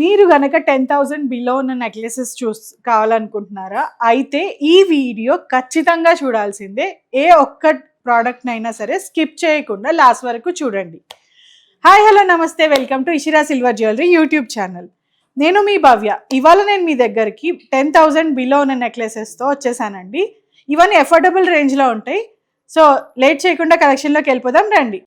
మీరు గనక 10,000 బిలో ఉన్న నెక్లెసెస్ కావాలనుకుంటున్నారా? అయితే ఈ వీడియో ఖచ్చితంగా చూడాల్సిందే. ఏ ఒక్క ప్రోడక్ట్‌నైనా సరే స్కిప్ చేయకుండా లాస్ట్ వరకు చూడండి. హాయ్ హలో నమస్తే, welcome to Ishira silver jewellery YouTube channel. నేను మీ భవ్య. ఇవాళ నేను మీ దగ్గరికి 10,000 బిలో ఉన్న నెక్లెసెస్తో వచ్చేసానండి. ఇవన్నీ అఫోర్డబుల్ రేంజ్లో ఉంటాయి. సో లేట్ చేయకుండా కలెక్షన్లోకి వెళ్ళిపోదాం రండి.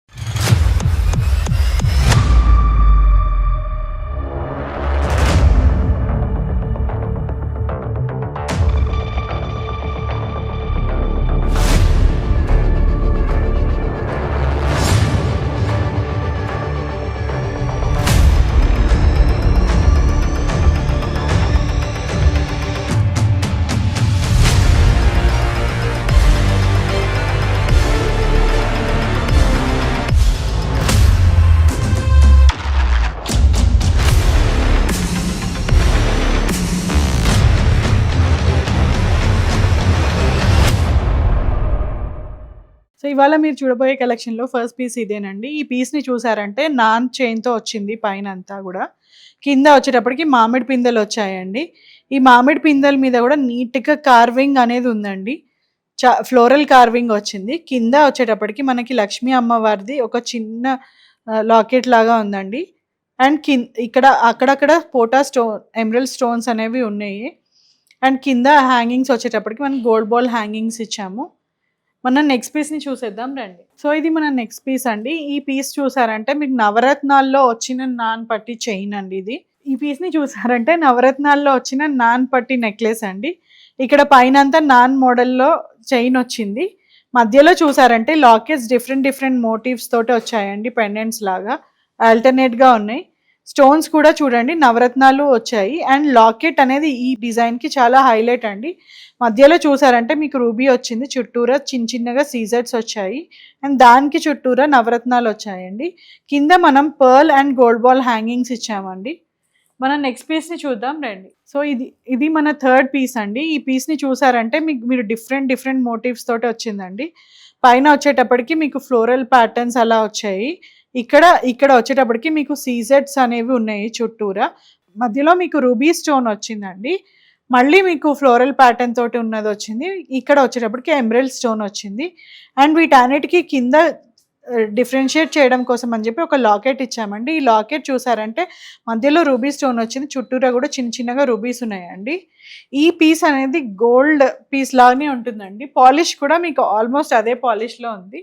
సో ఇవాళ మీరు చూడబోయే కలెక్షన్లో ఫస్ట్ పీస్ ఇదేనండి. ఈ పీస్ని చూసారంటే నాన్ చైన్తో వచ్చింది పైన అంతా కూడా. కింద వచ్చేటప్పటికి మామిడి పిందెలు వచ్చాయండి. ఈ మామిడి పిందెల మీద కూడా నీట్గా కార్వింగ్ అనేది ఉందండి. ఫ్లోరల్ కార్వింగ్ వచ్చింది. కింద వచ్చేటప్పటికి మనకి లక్ష్మీ అమ్మవారిది ఒక చిన్న లాకెట్ లాగా ఉందండి. అండ్ ఇక్కడ అక్కడక్కడ పోటా ఎమరల్డ్ స్టోన్స్ అనేవి ఉన్నాయి. అండ్ కింద హ్యాంగింగ్స్ వచ్చేటప్పటికి మనం గోల్డ్ బాల్ హ్యాంగింగ్స్ ఇచ్చాము. మనం నెక్స్ట్ పీస్ని చూసేద్దాం రండి. సో ఇది మన నెక్స్ట్ పీస్ అండి. ఈ పీస్ చూసారంటే మీకు నవరత్నాల్లో వచ్చిన నాన్ పట్టి చైన్ అండి ఇది. ఈ పీస్ని చూసారంటే నవరత్నాల్లో వచ్చిన నాన్ పట్టి నెక్లెస్ అండి. ఇక్కడ పైన అంతా నాన్ మోడల్లో చైన్ వచ్చింది. మధ్యలో చూసారంటే లాకెట్స్ డిఫరెంట్ మోటివ్స్ తోటి వచ్చాయండి. పెండెంట్స్ లాగా ఆల్టర్నేట్గా ఉన్నాయి. స్టోన్స్ కూడా చూడండి నవరత్నాలు వచ్చాయి. అండ్ లాకెట్ అనేది ఈ డిజైన్కి చాలా హైలైట్ అండి. మధ్యలో చూసారంటే మీకు రూబీ వచ్చింది, చుట్టూరా చిన్నగా సీజర్స్ వచ్చాయి. అండ్ దానికి చుట్టూరా నవరత్నాలు వచ్చాయండి. కింద మనం pearl and gold ball hangings ఇచ్చామండి. మనం నెక్స్ట్ పీస్ని చూద్దాం రండి. సో ఇది మన థర్డ్ పీస్ అండి. ఈ పీస్ని చూసారంటే మీరు డిఫరెంట్ మోటివ్స్ తోటి వచ్చిందండి. పైన వచ్చేటప్పటికి మీకు ఫ్లోరల్ ప్యాటర్న్స్ అలా వచ్చాయి. ఇక్కడ వచ్చేటప్పటికి మీకు సీజెట్స్ అనేవి ఉన్నాయి చుట్టూరా. మధ్యలో మీకు రూబీ స్టోన్ వచ్చిందండి. మళ్ళీ మీకు ఫ్లోరల్ ప్యాటర్న్ తోటి ఉన్నది వచ్చింది. ఇక్కడ వచ్చేటప్పటికి ఎమరల్డ్ స్టోన్ వచ్చింది. అండ్ వీటన్నిటికీ కింద డిఫరెన్షియేట్ చేయడం కోసం అని చెప్పి ఒక లాకెట్ ఇచ్చామండి. ఈ లాకెట్ చూసారంటే మధ్యలో రూబీ స్టోన్ వచ్చింది, చుట్టూరా కూడా చిన్నగా రూబీస్ ఉన్నాయండి. ఈ పీస్ అనేది గోల్డ్ పీస్ లాగానే ఉంటుందండి. పాలిష్ కూడా మీకు ఆల్మోస్ట్ అదే పాలిష్లో ఉంది.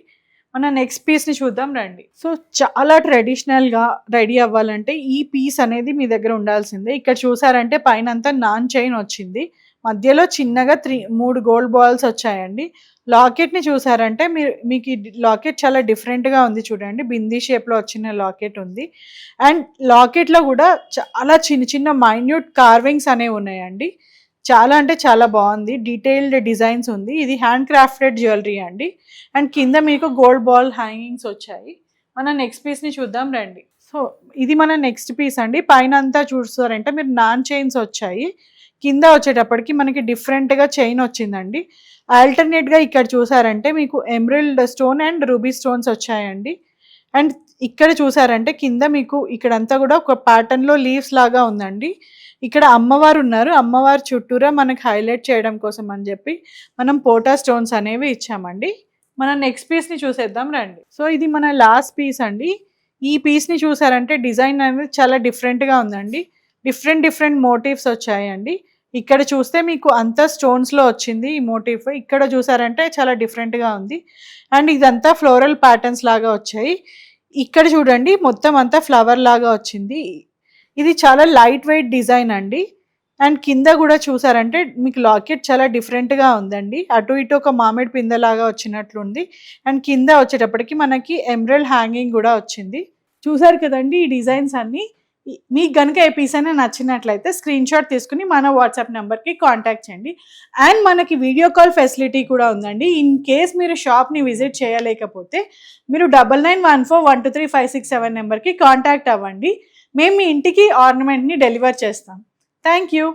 మన నెక్స్ట్ పీస్ని చూద్దాం రండి. సో చాలా ట్రెడిషనల్గా రెడీ అవ్వాలంటే ఈ పీస్ అనేది మీ దగ్గర ఉండాల్సిందే. ఇక్కడ చూసారంటే పైన అంతా నాన్ చైన్ వచ్చింది. మధ్యలో చిన్నగా 3 గోల్డ్ బాల్స్ వచ్చాయండి. లాకెట్ని చూసారంటే మీకు ఈ లాకెట్ చాలా డిఫరెంట్గా ఉంది చూడండి. బిందీ షేప్లో వచ్చిన లాకెట్ ఉంది. అండ్ లాకెట్లో కూడా చాలా చిన్న మైన్యూట్ కార్వింగ్స్ అనేవి ఉన్నాయండి. చాలా అంటే చాలా బాగుంది. డీటెయిల్డ్ డిజైన్స్ ఉంది. ఇది హ్యాండ్ క్రాఫ్టెడ్ జ్యువెలరీ అండి. అండ్ కింద మీకు గోల్డ్ బాల్ హ్యాంగింగ్స్ వచ్చాయి. మన నెక్స్ట్ పీస్ని చూద్దాం రండి. సో ఇది మన నెక్స్ట్ పీస్ అండి. పైన అంతా చూస్తారంటే మీరు నాన్ చైన్స్ వచ్చాయి. కింద వచ్చేటప్పటికి మనకి డిఫరెంట్గా చైన్ వచ్చిందండి. ఆల్టర్నేట్గా ఇక్కడ చూసారంటే మీకు emerald stone and ruby stones వచ్చాయండి. అండ్ ఇక్కడ చూసారంటే కింద మీకు ఇక్కడంతా కూడా ఒక ప్యాటర్న్లో లీవ్స్ లాగా ఉందండి. ఇక్కడ అమ్మవారు ఉన్నారు. అమ్మవారు చుట్టూరా మనకు హైలైట్ చేయడం కోసం అని చెప్పి మనం పోటా స్టోన్స్ అనేవి ఇచ్చామండి. మన నెక్స్ట్ పీస్ని చూసేద్దాం రండి. సో ఇది మన లాస్ట్ పీస్ అండి. ఈ పీస్ని చూసారంటే డిజైన్ అనేది చాలా డిఫరెంట్గా ఉందండి. డిఫరెంట్ మోటివ్స్ వచ్చాయండి. ఇక్కడ చూస్తే మీకు అంతా స్టోన్స్లో వచ్చింది ఈ మోటివ్. ఇక్కడ చూసారంటే చాలా డిఫరెంట్గా ఉంది. అండ్ ఇదంతా ఫ్లోరల్ ప్యాటర్న్స్ లాగా వచ్చాయి. ఇక్కడ చూడండి మొత్తం అంతా ఫ్లవర్ లాగా వచ్చింది. ఇది చాలా లైట్ వెయిట్ డిజైన్ అండి. అండ్ కింద కూడా చూసారంటే మీకు లాకెట్ చాలా డిఫరెంట్గా ఉందండి. అటు ఇటు ఒక మామిడి పిందెలాగా వచ్చినట్లుంది. అండ్ కింద వచ్చేటప్పటికి మనకి ఎమరల్డ్ హ్యాంగింగ్ కూడా వచ్చింది. చూసారు కదండి ఈ డిజైన్స్ అన్నీ. మీకు కనుక ఏ పీస్ అయినా నచ్చినట్లయితే స్క్రీన్ షాట్ తీసుకుని మన వాట్సాప్ నెంబర్కి కాంటాక్ట్ చేయండి. అండ్ మనకి వీడియో కాల్ ఫెసిలిటీ కూడా ఉందండి. ఇన్ కేస్ మీరు షాప్ని విజిట్ చేయలేకపోతే మీరు 9914123567 నెంబర్కి కాంటాక్ట్ అవ్వండి. మేము మీ ఇంటికి ఆర్నమెంట్ని డెలివర్ చేస్తాం. Thank you.